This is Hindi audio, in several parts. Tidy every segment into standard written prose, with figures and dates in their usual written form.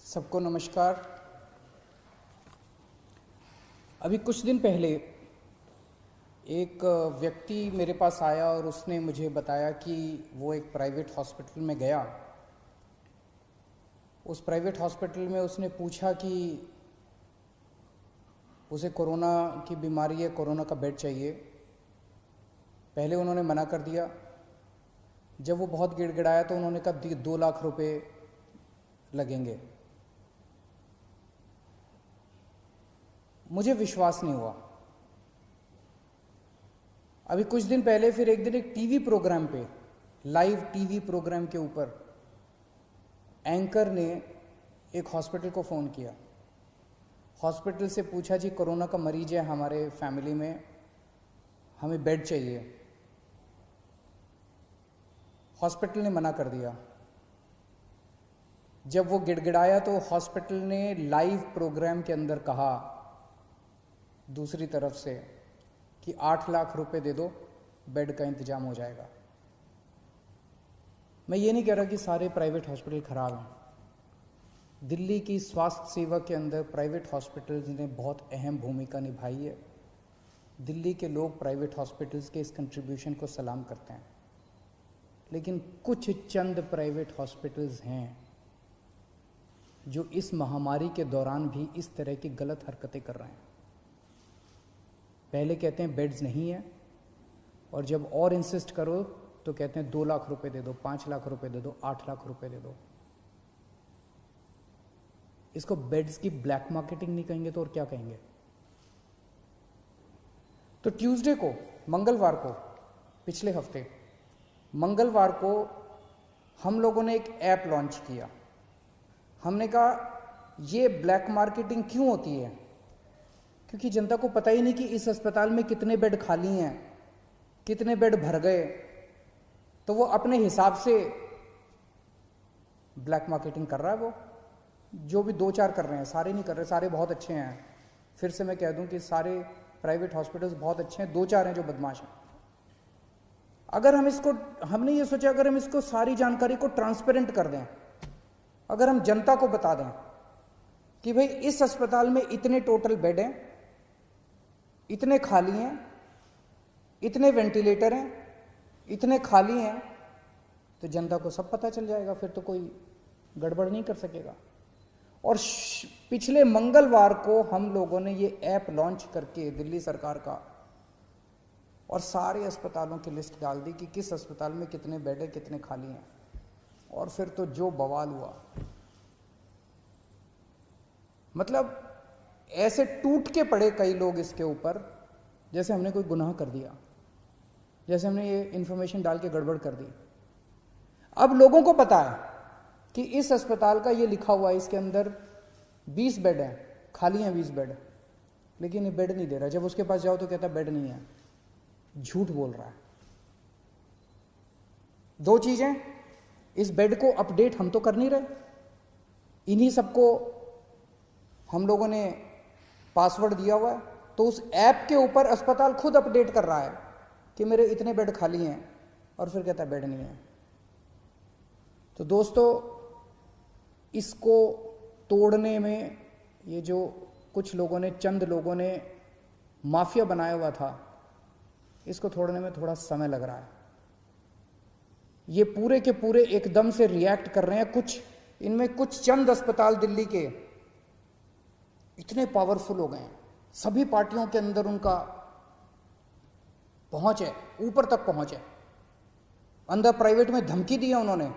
सबको नमस्कार। अभी कुछ दिन पहले एक व्यक्ति मेरे पास आया और उसने मुझे बताया कि वो एक प्राइवेट हॉस्पिटल में गया। उस प्राइवेट हॉस्पिटल में उसने पूछा कि उसे कोरोना की बीमारी है, कोरोना का बेड चाहिए। पहले उन्होंने मना कर दिया। जब वो बहुत गिड़गिड़ाया तो उन्होंने कहा 2 लाख रुपए लगेंगे। मुझे विश्वास नहीं हुआ। अभी कुछ दिन पहले फिर एक दिन एक टीवी प्रोग्राम पे, लाइव टीवी प्रोग्राम के ऊपर एंकर ने एक हॉस्पिटल को फ़ोन किया। हॉस्पिटल से पूछा, जी कोरोना का मरीज है हमारे फैमिली में, हमें बेड चाहिए। हॉस्पिटल ने मना कर दिया। जब वो गिड़गिड़ाया तो हॉस्पिटल ने लाइव प्रोग्राम के अंदर कहा दूसरी तरफ से कि 8 लाख रुपए दे दो, बेड का इंतजाम हो जाएगा। मैं ये नहीं कह रहा कि सारे प्राइवेट हॉस्पिटल खराब हैं। दिल्ली की स्वास्थ्य सेवा के अंदर प्राइवेट हॉस्पिटल्स ने बहुत अहम भूमिका निभाई है। दिल्ली के लोग प्राइवेट हॉस्पिटल्स के इस कंट्रीब्यूशन को सलाम करते हैं। लेकिन कुछ चंद प्राइवेट हॉस्पिटल्स हैं जो इस महामारी के दौरान भी इस तरह की गलत हरकतें कर रहे हैं। पहले कहते हैं बेड्स नहीं है, और जब और इंसिस्ट करो तो कहते हैं 2 लाख रुपए दे दो, 5 लाख रुपए दे दो, 8 लाख रुपए दे दो। इसको बेड्स की ब्लैक मार्केटिंग नहीं कहेंगे तो और क्या कहेंगे। तो ट्यूसडे को, मंगलवार को, पिछले हफ्ते मंगलवार को हम लोगों ने एक ऐप लॉन्च किया। हमने कहा ये ब्लैक मार्केटिंग क्यों होती है, क्योंकि जनता को पता ही नहीं कि इस अस्पताल में कितने बेड खाली हैं, कितने बेड भर गए। तो वो अपने हिसाब से ब्लैक मार्केटिंग कर रहा है। वो जो भी 2-4 कर रहे हैं, सारे नहीं कर रहे, सारे बहुत अच्छे हैं। फिर से मैं कह दूं कि सारे प्राइवेट हॉस्पिटल्स बहुत अच्छे हैं, 2-4 हैं जो बदमाश हैं। अगर हम इसको, हमने ये सोचा अगर हम इसको सारी जानकारी को ट्रांसपेरेंट कर दें, अगर हम जनता को बता दें कि भाई इस अस्पताल में इतने टोटल बेड हैं, इतने खाली हैं, इतने वेंटिलेटर हैं, इतने खाली हैं, तो जनता को सब पता चल जाएगा। फिर तो कोई गड़बड़ नहीं कर सकेगा। और पिछले मंगलवार को हम लोगों ने ये ऐप लॉन्च करके दिल्ली सरकार का, और सारे अस्पतालों की लिस्ट डाल दी कि किस अस्पताल में कितने बेड हैं, कितने खाली हैं। और फिर तो जो बवाल हुआ, मतलब ऐसे टूट के पड़े कई लोग इसके ऊपर, जैसे हमने कोई गुनाह कर दिया, जैसे हमने ये इंफॉर्मेशन डाल के गड़बड़ कर दी। अब लोगों को पता है कि इस अस्पताल का ये लिखा हुआ है, इसके अंदर 20 बेड हैं, खाली हैं 20 बेड, लेकिन ये बेड नहीं दे रहा। जब उसके पास जाओ तो कहता बेड नहीं है, झूठ बोल रहा है। 2 चीजें, इस बेड को अपडेट हम तो कर नहीं रहे, इन्हीं सबको हम लोगों ने पासवर्ड दिया हुआ है। तो उस ऐप के ऊपर अस्पताल खुद अपडेट कर रहा है कि मेरे इतने बेड खाली हैं, और फिर कहता है बेड नहीं है। तो दोस्तों, इसको तोड़ने में ये जो कुछ लोगों ने, चंद लोगों ने माफिया बनाया हुआ था, इसको तोड़ने में थोड़ा समय लग रहा है। ये पूरे के पूरे एकदम से रिएक्ट कर रहे हैं। कुछ इनमें कुछ चंद अस्पताल दिल्ली के इतने पावरफुल हो गए हैं, सभी पार्टियों के अंदर उनका पहुंच है, ऊपर तक पहुंच है। अंदर प्राइवेट में धमकी दी है उन्होंने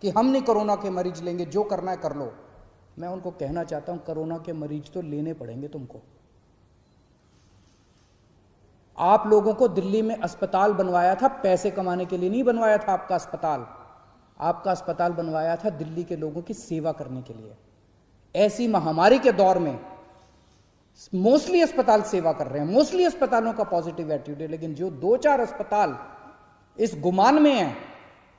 कि हम नहीं कोरोना के मरीज लेंगे, जो करना है कर लो। मैं उनको कहना चाहता हूं, कोरोना के मरीज तो लेने पड़ेंगे तुमको। आप लोगों को दिल्ली में अस्पताल बनवाया था पैसे कमाने के लिए नहीं बनवाया था। आपका अस्पताल बनवाया था दिल्ली के लोगों की सेवा करने के लिए। ऐसी महामारी के दौर में मोस्टली अस्पताल सेवा कर रहे हैं, मोस्टली अस्पतालों का पॉजिटिव एटीट्यूड है। लेकिन जो 2-4 अस्पताल इस गुमान में हैं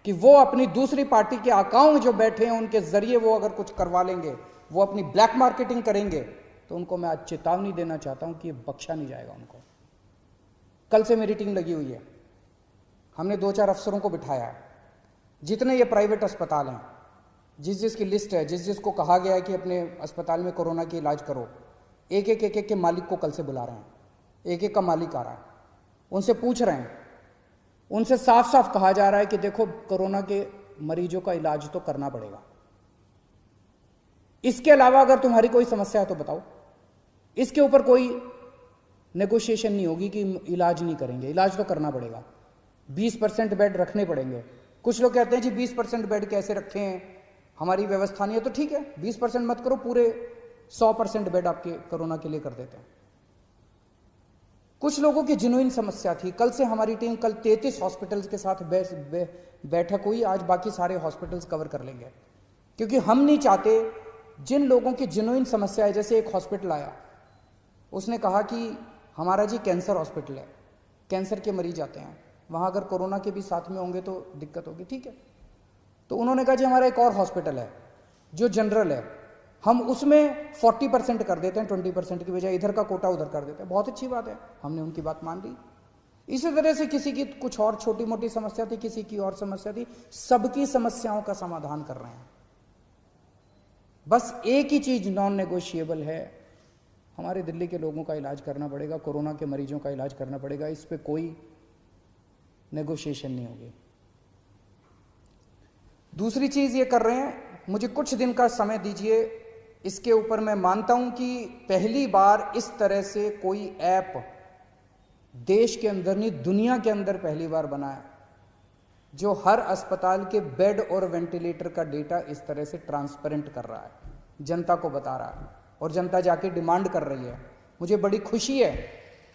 कि वो अपनी दूसरी पार्टी के अकाउंट जो बैठे हैं उनके जरिए वो अगर कुछ करवा लेंगे, वो अपनी ब्लैक मार्केटिंग करेंगे, तो उनको मैं आज चेतावनी देना चाहता हूं कि ये बख्शा नहीं जाएगा उनको। कल से मेरी टीम लगी हुई है, हमने 2-4 अफसरों को बिठाया है। जितने ये प्राइवेट अस्पताल हैं जिस जिसकी लिस्ट है, जिस जिसको कहा गया है कि अपने अस्पताल में कोरोना की इलाज करो, एक एक एक एक के मालिक को कल से बुला रहे हैं, एक एक का मालिक आ रहा है, उनसे पूछ रहे हैं, उनसे साफ साफ कहा जा रहा है कि देखो कोरोना के मरीजों का इलाज तो करना पड़ेगा, इसके अलावा अगर तुम्हारी कोई समस्या है तो बताओ। इसके ऊपर कोई नेगोशिएशन नहीं होगी कि इलाज नहीं करेंगे, इलाज तो करना पड़ेगा। 20% बेड रखने पड़ेंगे। कुछ लोग कहते हैं जी 20% बेड कैसे रखे हैं, हमारी व्यवस्था नहीं है, तो ठीक है 20% मत करो, पूरे 100% बेड आपके कोरोना के लिए कर देते हैं। कुछ लोगों की जेन्युइन समस्या थी, कल से हमारी टीम कल 33 हॉस्पिटल्स के साथ बैठक हुई, आज बाकी सारे हॉस्पिटल्स कवर कर लेंगे, क्योंकि हम नहीं चाहते जिन लोगों की जेन्युइन समस्या है। जैसे एक हॉस्पिटल आया, उसने कहा कि हमारा जी कैंसर हॉस्पिटल है, कैंसर के मरीज आते हैं, वहाँ अगर कोरोना के भी साथ में होंगे तो दिक्कत होगी, ठीक है। तो उन्होंने कहा जी हमारा एक और हॉस्पिटल है जो जनरल है, हम उसमें 40% कर देते हैं, 20% की बजाय इधर का कोटा उधर कर देते हैं। बहुत अच्छी बात है, हमने उनकी बात मान ली। इसी तरह से किसी की कुछ और छोटी मोटी समस्या थी, किसी की और समस्या थी, सबकी समस्याओं का समाधान कर रहे हैं। बस एक ही चीज नॉन नेगोशिएबल है, हमारे दिल्ली के लोगों का इलाज करना पड़ेगा, कोरोना के मरीजों का इलाज करना पड़ेगा, इस पे कोई नेगोशिएशन नहीं होगी। दूसरी चीज ये कर रहे हैं, मुझे कुछ दिन का समय दीजिए, इसके ऊपर मैं मानता हूं कि पहली बार इस तरह से कोई ऐप देश के अंदर नहीं दुनिया के अंदर पहली बार बना है, जो हर अस्पताल के बेड और वेंटिलेटर का डेटा इस तरह से ट्रांसपेरेंट कर रहा है, जनता को बता रहा है, और जनता जाके डिमांड कर रही है। मुझे बड़ी खुशी है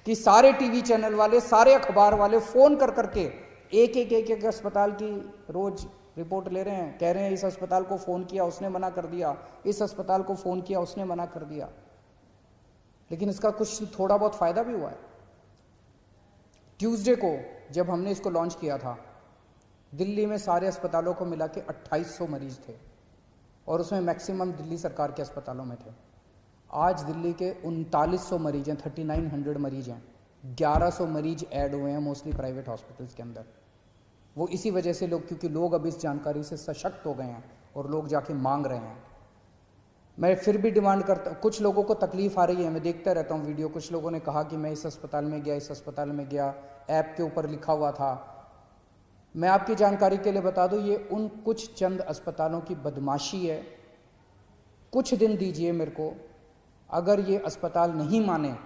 कि सारे टीवी चैनल वाले, सारे अखबार वाले फोन कर करके एक एक एक एक अस्पताल की रोज रिपोर्ट ले रहे हैं, कह रहे हैं इस अस्पताल को फोन किया उसने मना कर दिया, इस अस्पताल को फोन किया उसने मना कर दिया। लेकिन इसका कुछ थोड़ा बहुत फायदा भी हुआ है। ट्यूसडे को जब हमने इसको लॉन्च किया था, दिल्ली में सारे अस्पतालों को मिला के 2800 मरीज थे, और उसमें मैक्सिमम दिल्ली सरकार के अस्पतालों में थे। आज दिल्ली के 3900 मरीज हैं, 3900 मरीज हैं, 1100 मरीज ऐड हुए हैं मोस्टली प्राइवेट हॉस्पिटल्स के अंदर। वो इसी वजह से लोग, क्योंकि लोग अब इस जानकारी से सशक्त हो गए हैं और लोग जाके मांग रहे हैं। मैं फिर भी डिमांड करता, कुछ लोगों को तकलीफ आ रही है, मैं देखता रहता हूँ वीडियो, कुछ लोगों ने कहा कि मैं इस अस्पताल में गया, इस अस्पताल में गया, ऐप के ऊपर लिखा हुआ था। मैं आपकी जानकारी के लिए बता दूं, ये उन कुछ चंद अस्पतालों की बदमाशी है। कुछ दिन दीजिए मेरे को, अगर ये अस्पताल नहीं माने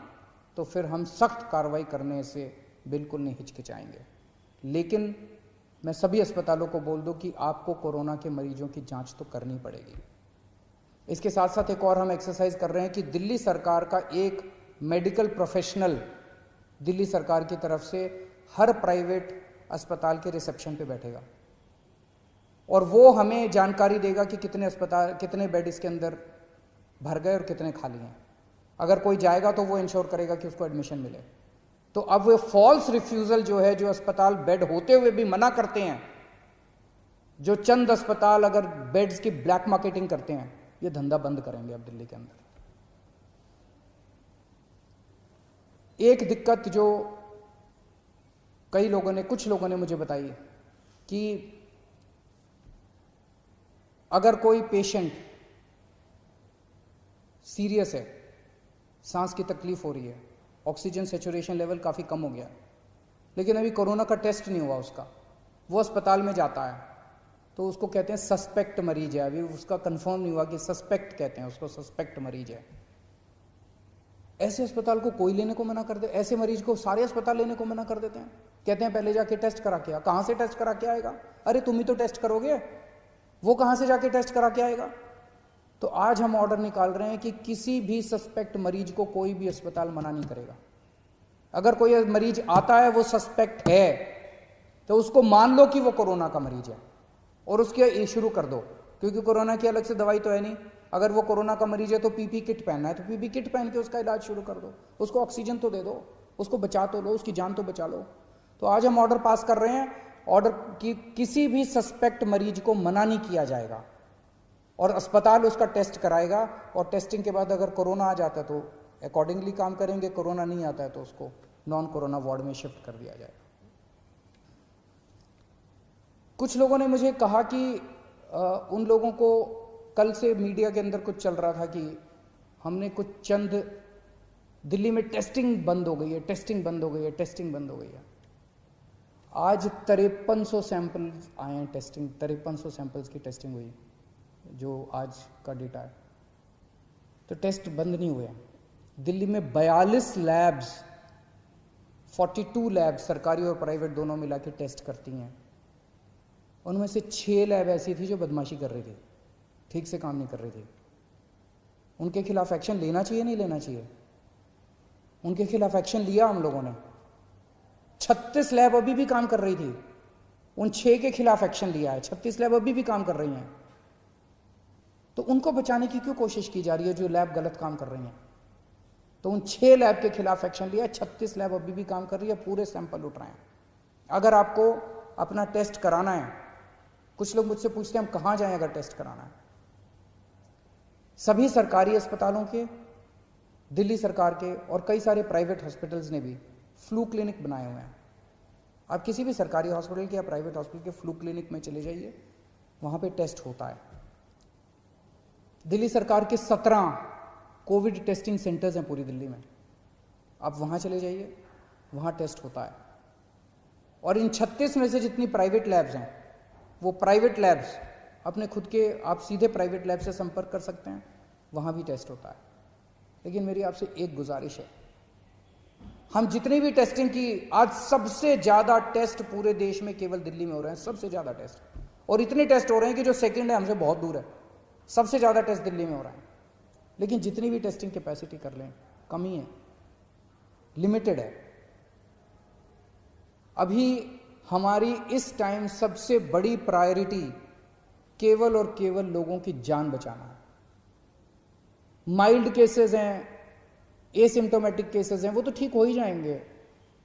तो फिर हम सख्त कार्रवाई करने से बिल्कुल नहीं हिचकिचाएंगे। लेकिन मैं सभी अस्पतालों को बोल दूं कि आपको कोरोना के मरीजों की जांच तो करनी पड़ेगी। इसके साथ साथ एक और हम एक्सरसाइज कर रहे हैं कि दिल्ली सरकार का एक मेडिकल प्रोफेशनल दिल्ली सरकार की तरफ से हर प्राइवेट अस्पताल के रिसेप्शन पे बैठेगा, और वो हमें जानकारी देगा कि कितने अस्पताल, कितने बेड इसके अंदर भर गए और कितने खाली हैं। अगर कोई जाएगा तो वो इंश्योर करेगा कि उसको एडमिशन मिले। तो अब वो फॉल्स रिफ्यूजल जो है, जो अस्पताल बेड होते हुए भी मना करते हैं, जो चंद अस्पताल अगर बेड्स की ब्लैक मार्केटिंग करते हैं, ये धंधा बंद करेंगे अब दिल्ली के अंदर। एक दिक्कत जो कई लोगों ने, कुछ लोगों ने मुझे बताई कि अगर कोई पेशेंट सीरियस है, सांस की तकलीफ हो रही है, ऑक्सीजन सेचुरेशन लेवल काफ़ी कम हो गया, लेकिन अभी कोरोना का टेस्ट नहीं हुआ उसका, वो अस्पताल में जाता है तो उसको कहते हैं सस्पेक्ट मरीज है, अभी उसका कंफर्म नहीं हुआ कि सस्पेक्ट कहते हैं उसको, सस्पेक्ट मरीज है। ऐसे अस्पताल को कोई लेने को मना कर दे, ऐसे मरीज को सारे अस्पताल लेने को मना कर देते हैं, कहते हैं पहले जाके टेस्ट करा के आ। कहाँ से टेस्ट करा के आएगा? अरे तुम ही तो टेस्ट करोगे, वो कहाँ से जाके टेस्ट करा के आएगा? तो आज हम ऑर्डर निकाल रहे हैं कि किसी भी सस्पेक्ट मरीज को कोई भी अस्पताल मना नहीं करेगा। अगर कोई मरीज आता है वो सस्पेक्ट है तो उसको मान लो कि वो कोरोना का मरीज है और उसके शुरू कर दो, क्योंकि कोरोना की अलग से दवाई तो है नहीं। अगर वो कोरोना का मरीज है तो पीपी किट पहनना है तो पीपी किट पहन के उसका इलाज शुरू कर दो, उसको ऑक्सीजन तो दे दो, उसको बचा तो लो, उसकी जान तो बचा लो। तो आज हम ऑर्डर पास कर रहे हैं, ऑर्डर कि किसी भी सस्पेक्ट मरीज को मना नहीं किया जाएगा और अस्पताल उसका टेस्ट कराएगा, और टेस्टिंग के बाद अगर कोरोना आ जाता है तो अकॉर्डिंगली काम करेंगे, कोरोना नहीं आता है तो उसको नॉन कोरोना वार्ड में शिफ्ट कर दिया जाएगा। कुछ लोगों ने मुझे कहा कि उन लोगों को कल से मीडिया के अंदर कुछ चल रहा था कि हमने कुछ चंद दिल्ली में टेस्टिंग बंद हो गई है, टेस्टिंग बंद हो गई है, टेस्टिंग बंद हो गई है। आज 5300 सैंपल्स आए हैं टेस्टिंग, 5300 सैंपल्स की टेस्टिंग हुई जो आज का डेटा है। तो टेस्ट बंद नहीं हुए हैं। दिल्ली में 42 लैब्स, 42 लैब्स सरकारी और प्राइवेट दोनों मिला के टेस्ट करती हैं। उनमें से 6 लैब ऐसी थी जो बदमाशी कर रही थी, ठीक से काम नहीं कर रही थी। उनके खिलाफ एक्शन लेना चाहिए, नहीं लेना चाहिए? उनके खिलाफ एक्शन लिया हम लोगों ने। 36 लैब अभी भी काम कर रही थी, उन 6 के खिलाफ एक्शन लिया है। 36 लैब अभी भी काम कर रही हैं। तो उनको बचाने की क्यों कोशिश की जा रही है जो लैब गलत काम कर रही हैं? तो उन 6 लैब के खिलाफ एक्शन लिया, 36 लैब अभी भी काम कर रही है, पूरे सैंपल उठ रहे हैं। अगर आपको अपना टेस्ट कराना है, कुछ लोग मुझसे पूछते हैं हम कहां जाएं अगर टेस्ट कराना है। सभी सरकारी अस्पतालों के, दिल्ली सरकार के और कई सारे प्राइवेट हॉस्पिटल्स ने भी फ्लू क्लिनिक बनाए हुए हैं। आप किसी भी सरकारी हॉस्पिटल के या प्राइवेट हॉस्पिटल के फ्लू क्लिनिक में चले जाइए, वहां पे टेस्ट होता है। दिल्ली सरकार के 17 कोविड टेस्टिंग सेंटर्स हैं पूरी दिल्ली में, आप वहां चले जाइए, वहां टेस्ट होता है। और इन 36 में से जितनी प्राइवेट लैब्स हैं, वो प्राइवेट लैब्स अपने खुद के, आप सीधे प्राइवेट लैब से संपर्क कर सकते हैं, वहां भी टेस्ट होता है। लेकिन मेरी आपसे एक गुजारिश है, हम जितनी भी टेस्टिंग की, आज सबसे ज्यादा टेस्ट पूरे देश में केवल दिल्ली में हो रहे हैं, सबसे ज्यादा टेस्ट। और इतने टेस्ट हो रहे हैं कि जो सेकंड है हमसे बहुत दूर है। सबसे ज्यादा टेस्ट दिल्ली में हो रहा है। लेकिन जितनी भी टेस्टिंग कैपेसिटी कर लें, कमी है, लिमिटेड है। अभी हमारी इस टाइम सबसे बड़ी प्रायोरिटी केवल और केवल लोगों की जान बचाना है। माइल्ड केसेस हैं, एसिम्टोमेटिक केसेस हैं, वो तो ठीक हो ही जाएंगे।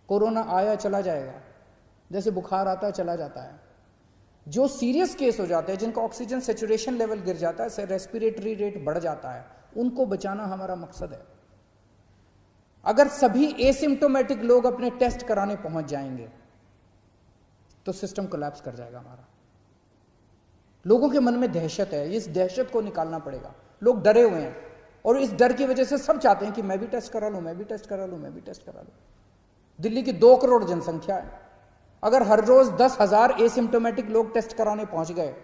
कोरोना आया चला जाएगा, जैसे बुखार आता है चला जाता है। जो सीरियस केस हो जाते हैं, जिनका ऑक्सीजन सैचुरेशन लेवल गिर जाता है, रेस्पिरेटरी रेट बढ़ जाता है, उनको बचाना हमारा मकसद है। अगर सभी एसिम्टोमेटिक लोग अपने टेस्ट कराने पहुंच जाएंगे तो सिस्टम कोलैप्स कर जाएगा हमारा। लोगों के मन में दहशत है, इस दहशत को निकालना पड़ेगा। लोग डरे हुए हैं और इस डर की वजह से सब चाहते हैं कि मैं भी टेस्ट करा लूं, मैं भी टेस्ट करा लूं, मैं भी टेस्ट करा लूं। दिल्ली की 2 करोड़ जनसंख्या है। अगर हर रोज 10,000 एसिम्टोमेटिक लोग टेस्ट कराने पहुंच गए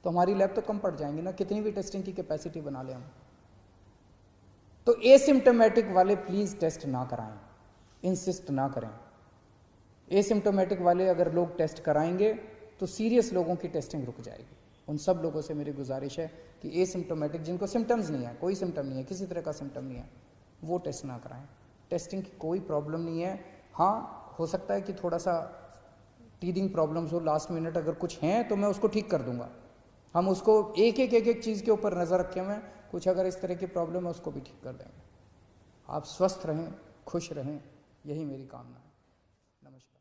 तो हमारी लैब तो कम पड़ जाएंगी ना, कितनी भी टेस्टिंग की कैपेसिटी बना ले हम। तो एसिम्टोमेटिक वाले प्लीज टेस्ट ना कराएं, इंसिस्ट ना करें। एसिम्टोमेटिक वाले अगर लोग टेस्ट कराएंगे तो सीरियस लोगों की टेस्टिंग रुक जाएगी। उन सब लोगों से मेरी गुजारिश है कि एसिम्टोमेटिक, जिनको सिम्टम्स नहीं है, कोई सिम्टम नहीं है, किसी तरह का सिम्टम नहीं है, वो टेस्ट ना कराएं। टेस्टिंग की कोई प्रॉब्लम नहीं है। हाँ, हो सकता है कि थोड़ा सा टीदिंग प्रॉब्लम्स हो लास्ट मिनट, अगर कुछ हैं तो मैं उसको ठीक कर दूंगा। हम उसको एक एक चीज़ के ऊपर नज़र रखे हुए हैं। कुछ अगर इस तरह की प्रॉब्लम है उसको भी ठीक कर देंगे। आप स्वस्थ रहें, खुश रहें, यही मेरी कामना है। नमस्कार।